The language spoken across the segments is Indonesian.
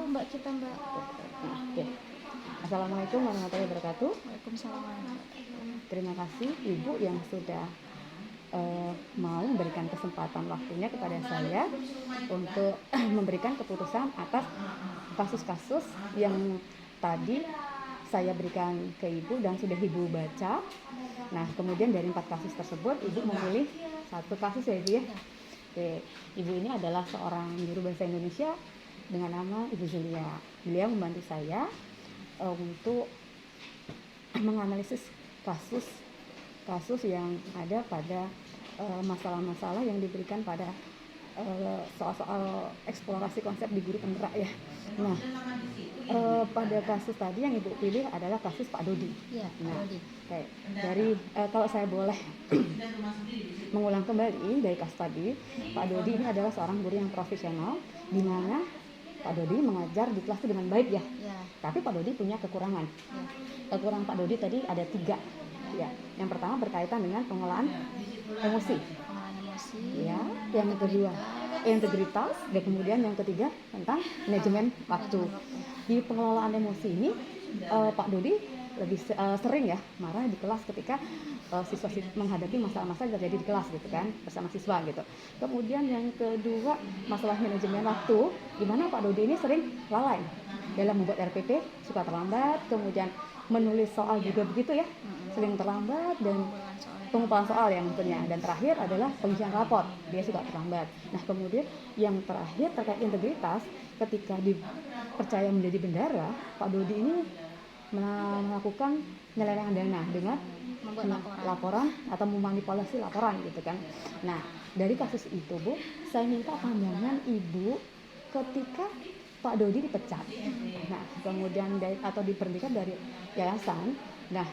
Mbak kita Mbak. Oke. Assalamualaikum warahmatullahi wabarakatuh. Waalaikumsalam warahmatullahi wabarakatuh. Terima kasih Ibu yang sudah mau memberikan kesempatan waktunya kepada saya untuk memberikan keputusan atas kasus-kasus yang tadi saya berikan ke Ibu dan sudah Ibu baca. Nah, kemudian dari 4 kasus tersebut Ibu memilih satu kasus ya Ibu ya. Oke, Ibu ini adalah seorang guru bahasa Indonesia dengan nama Ibu Zulia. Beliau membantu saya untuk menganalisis kasus yang ada pada masalah-masalah yang diberikan pada soal-soal eksplorasi konsep di guru penggerak ya. Nah, pada kasus tadi yang Ibu pilih adalah kasus Pak Dodi. Iya, Pak Dodi. Kayak dari kalau saya boleh mengulang kembali dari kasus tadi, Pak Dodi ini adalah seorang guru yang profesional, di mana Pak Dodi mengajar di kelas itu dengan baik ya. Tapi Pak Dodi punya kekurangan. Kekurangan Pak Dodi tadi ada 3. Ya, yang pertama berkaitan dengan pengelolaan emosi. Ya, yang kedua integritas, dan kemudian yang ketiga tentang manajemen waktu. Di pengelolaan emosi ini Pak Dodi lebih sering ya marah di kelas ketika siswa menghadapi masalah-masalah yang terjadi di kelas gitu kan bersama siswa gitu. Kemudian yang kedua masalah manajemen waktu, di mana Pak Dodi ini sering lalai dalam membuat RPP, suka terlambat, kemudian menulis soal juga begitu ya, sering terlambat, dan pengumpulan soal yang tentunya. Dan terakhir adalah pengisian rapor, dia suka terlambat. Nah, kemudian yang terakhir terkait integritas, ketika dipercaya menjadi bendara, Pak Dodi ini melakukan penyelewengan dana dengan membuat laporan atau memanipulasi laporan gitu kan. Nah, dari kasus itu Bu, saya minta pandangan Ibu ketika Pak Dodi dipecat. Nah, kemudian atau diberhentikan dari yayasan. Nah,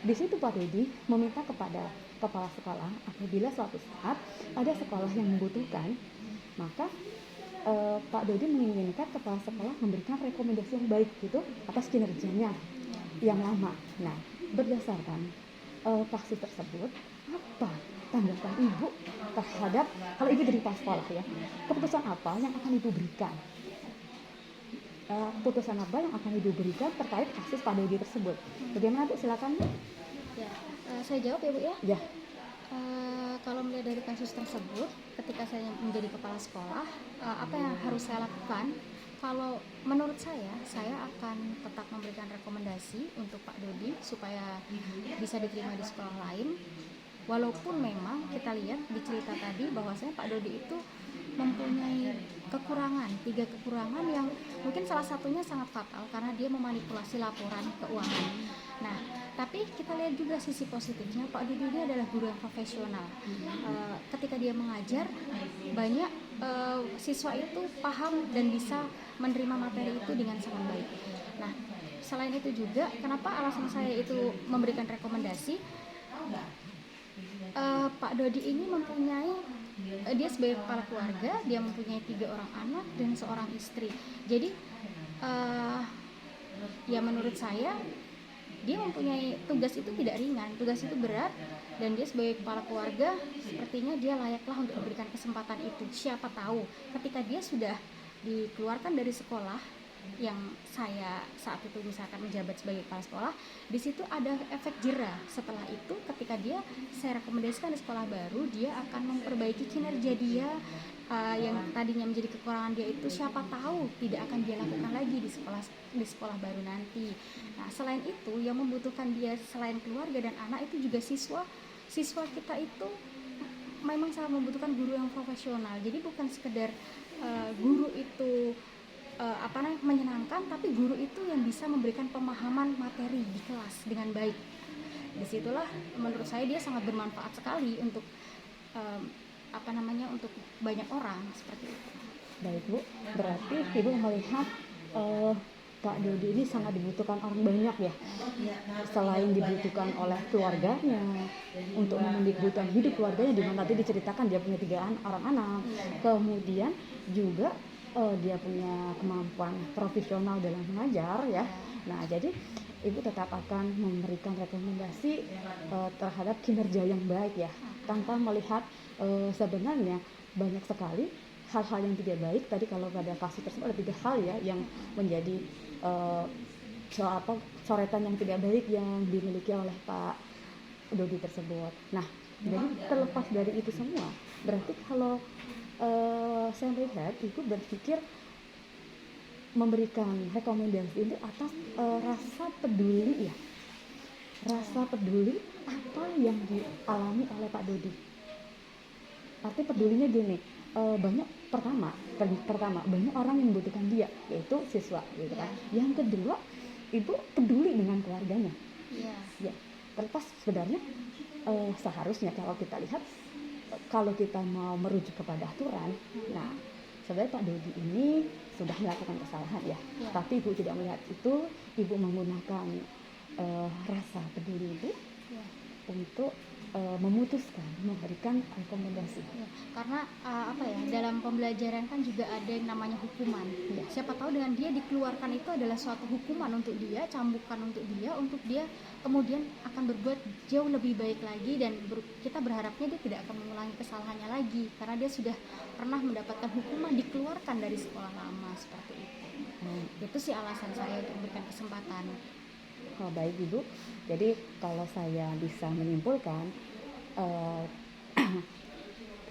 di situ Pak Dodi meminta kepada kepala sekolah apabila suatu saat ada sekolah yang membutuhkan, maka Pak Dodi menginginkan kepala sekolah memberikan rekomendasi yang baik gitu atas kinerjanya yang lama. Nah, berdasarkan kasus tersebut, apa tanggapan Ibu terhadap, kalau Ibu jadi kepala sekolah ya, keputusan apa yang akan Ibu berikan? Keputusan apa yang akan Ibu berikan terkait kasus Pak Dodi tersebut? Bagaimana Bu? Silakan. Ya, saya jawab ya Bu ya. Ya. Kalau melihat dari kasus tersebut, ketika saya menjadi kepala sekolah, apa yang harus saya lakukan? Kalau menurut saya akan tetap memberikan rekomendasi untuk Pak Dodi supaya bisa diterima di sekolah lain. Walaupun memang kita lihat di cerita tadi bahwasanya Pak Dodi itu mempunyai kekurangan, 3 kekurangan yang mungkin salah satunya sangat fatal karena dia memanipulasi laporan keuangan. Nah, tapi kita lihat juga sisi positifnya, Pak Dodi ini adalah guru yang profesional. Ketika dia mengajar, banyak siswa itu paham dan bisa menerima materi itu dengan sangat baik. Nah, selain itu juga, kenapa alasan saya itu memberikan rekomendasi? Pak Dodi ini mempunyai, dia sebagai kepala keluarga, dia mempunyai 3 orang anak dan seorang istri. Jadi ya menurut saya dia mempunyai tugas itu tidak ringan, tugas itu berat, dan dia sebagai kepala keluarga sepertinya dia layaklah untuk diberikan kesempatan itu. Siapa tahu ketika dia sudah dikeluarkan dari sekolah yang saya saat itu misalkan menjabat sebagai kepala sekolah, di situ ada efek jera. Setelah itu ketika dia saya rekomendasikan di sekolah baru, dia akan memperbaiki kinerja dia yang tadinya menjadi kekurangan dia itu, siapa tahu tidak akan dia lakukan lagi di sekolah baru nanti. Nah, selain itu yang membutuhkan dia selain keluarga dan anak itu juga siswa kita itu memang sangat membutuhkan guru yang profesional. Jadi bukan sekedar guru itu menyenangkan, tapi guru itu yang bisa memberikan pemahaman materi di kelas dengan baik. Disitulah menurut saya dia sangat bermanfaat sekali untuk untuk banyak orang seperti itu. Baik Bu, berarti Ibu melihat Pak Dodi ini sangat dibutuhkan orang banyak ya. Selain dibutuhkan oleh keluarganya untuk memenuhi kebutuhan hidup keluarganya, di mana tadi diceritakan dia punya 3 orang anak, kemudian juga dia punya kemampuan profesional dalam mengajar ya. Nah, jadi Ibu tetap akan memberikan rekomendasi terhadap kinerja yang baik ya, tanpa melihat sebenarnya banyak sekali hal-hal yang tidak baik tadi. Kalau pada kasus tersebut ada 3 hal ya yang menjadi coretan yang tidak baik yang dimiliki oleh Pak Dodi tersebut. Nah, jadi terlepas dari itu semua, berarti kalau saya melihat ibu berpikir memberikan rekomendasi itu atas rasa peduli ya, rasa peduli apa yang dialami oleh Pak Dodi. Arti pedulinya gini, pertama banyak orang yang membutuhkan dia, yaitu siswa gitu kan. Yang kedua, ibu peduli dengan keluarganya. Ya, terlepas sebenarnya seharusnya kalau kita lihat, kalau kita mau merujuk kepada aturan, nah sebenarnya Pak Dodi ini sudah melakukan kesalahan ya, tapi ibu tidak melihat itu. Ibu menggunakan rasa peduli ibu untuk memutuskan memberikan rekomendasi. Karena dalam pembelajaran kan juga ada yang namanya hukuman. Siapa tahu dengan dia dikeluarkan itu adalah suatu hukuman untuk dia, cambukan untuk dia kemudian akan berbuat jauh lebih baik lagi, dan kita berharapnya dia tidak akan mengulangi kesalahannya lagi karena dia sudah pernah mendapatkan hukuman, dikeluarkan dari sekolah lama seperti itu. Itu sih alasan saya untuk memberikan kesempatan. Baik Ibu, jadi kalau saya bisa menyimpulkan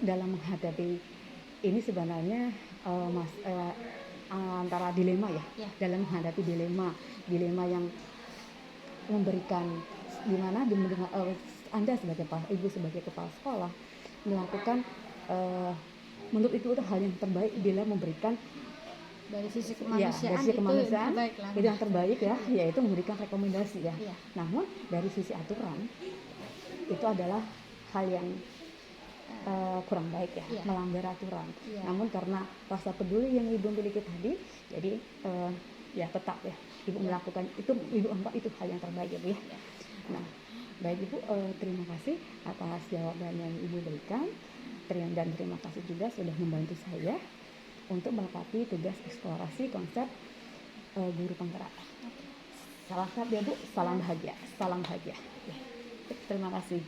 dalam menghadapi ini sebenarnya antara dilema ya, dalam menghadapi dilema yang memberikan dimana Anda sebagai ibu, sebagai kepala sekolah melakukan menurut itu hal yang terbaik bila memberikan dari sisi kemanusiaan, itu yang terbaik ya, yaitu memberikan rekomendasi ya. Namun dari sisi aturan itu adalah hal yang kurang baik ya, melanggar aturan. Namun karena rasa peduli yang ibu miliki tadi, jadi ya tetap ya ibu melakukan itu, ibu anggap itu hal yang terbaik ya Bu ya. Nah, baik Ibu, terima kasih atas jawaban yang ibu berikan, dan terima kasih juga sudah membantu saya untuk melengkapi tugas eksplorasi konsep guru penggerak. Salam sehat ya Bu, salam bahagia ya. Terima kasih.